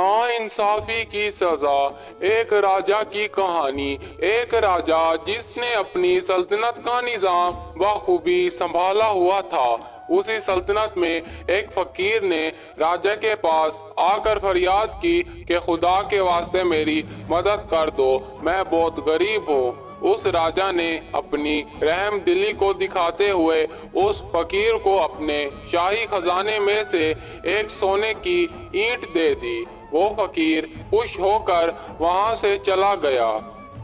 ناانصافی کی سزا۔ ایک راجہ کی کہانی۔ ایک راجہ جس نے اپنی سلطنت کا نظام بخوبی سنبھالا ہوا تھا، اسی سلطنت میں ایک فقیر نے راجہ کے پاس آ کر فریاد کی کہ خدا کے واسطے میری مدد کر دو، میں بہت غریب ہوں۔ اس راجہ نے اپنی رحم دلی کو دکھاتے ہوئے اس فقیر کو اپنے شاہی خزانے میں سے ایک سونے کی اینٹ دے دی۔ وہ فقیر خوش ہو کر وہاں سے چلا گیا۔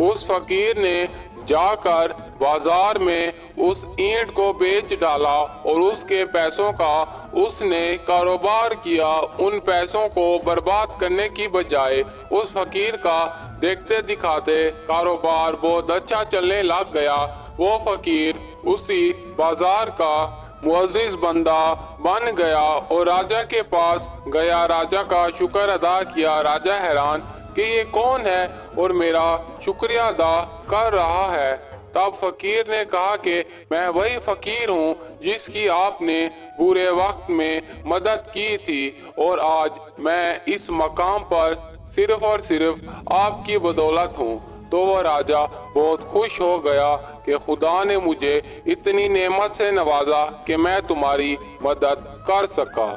اس فقیر نے جا کر بازار میں اس اینٹ کو بیچ ڈالا اور اس کے پیسوں کا اس نے کاروبار کیا۔ ان پیسوں کو برباد کرنے کی بجائے اس فقیر کا دیکھتے دکھاتے کاروبار بہت اچھا چلنے لگ گیا۔ وہ فقیر اسی بازار کا معزز بندہ بن گیا اور راجہ کے پاس گیا، راجہ کا شکر ادا کیا۔ راجہ حیران کہ یہ کون ہے اور میرا شکریہ ادا کر رہا ہے۔ تب فقیر نے کہا کہ میں وہی فقیر ہوں جس کی آپ نے برے وقت میں مدد کی تھی، اور آج میں اس مقام پر صرف اور صرف آپ کی بدولت ہوں۔ تو وہ راجہ بہت خوش ہو گیا کہ خدا نے مجھے اتنی نعمت سے نوازا کہ میں تمہاری مدد کر سکا۔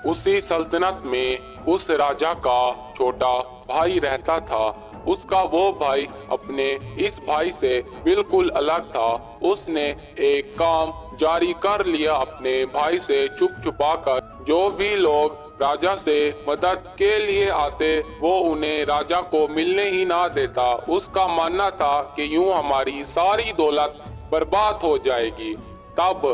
اسی سلطنت میں اس راجہ کا چھوٹا بھائی رہتا تھا۔ اس کا وہ بھائی اپنے اس بھائی سے بالکل الگ تھا۔ اس نے ایک کام جاری کر لیا، اپنے بھائی سے چھپ چھپا کر جو بھی لوگ راجہ سے مدد کے لیے آتے وہ انہیں راجہ کو ملنے ہی نہ دیتا۔ اس کا ماننا تھا کہ یوں ہماری ساری دولت برباد ہو جائے گی۔ تب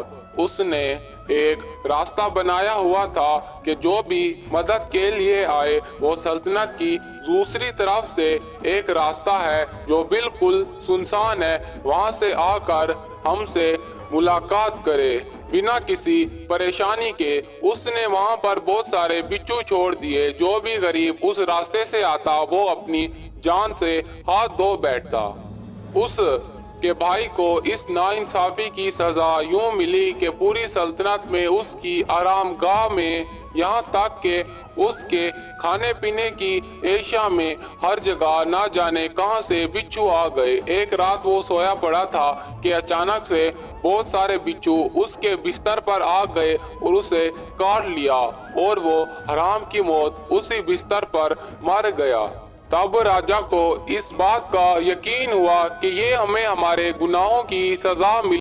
اس نے ایک راستہ بنایا ہوا تھا کہ جو بھی مدد کے لیے آئے وہ سلطنت کی دوسری طرف سے ایک راستہ ہے جو بالکل سنسان ہے، وہاں سے آ کر ہم سے ملاقات کرے بنا کسی پریشانی کے۔ اس نے وہاں پر بہت سارے بچھو چھوڑ دیے۔ جو بھی غریب اس راستے سے آتا وہ اپنی جان سے ہاتھ دھو بیٹھتا۔ اس کے بھائی کو اس ناانصافی کی سزا یوں ملی کہ پوری سلطنت میں اس کی آرام گاہ میں، یہاں تک کہ اس کے کھانے پینے کی اشیاء میں ہر جگہ نہ جانے کہاں سے بچھو آ گئے۔ ایک رات وہ سویا پڑا تھا کہ اچانک سے بہت سارے بچھو اس کے بستر پر آ گئے اور اسے کاٹ لیا، اور وہ حرام کی موت اسی بستر پر مر گیا۔ تب راجہ کو اس بات کا یقین ہوا کہ یہ ہمیں ہمارے گناہوں کی سزا ملی۔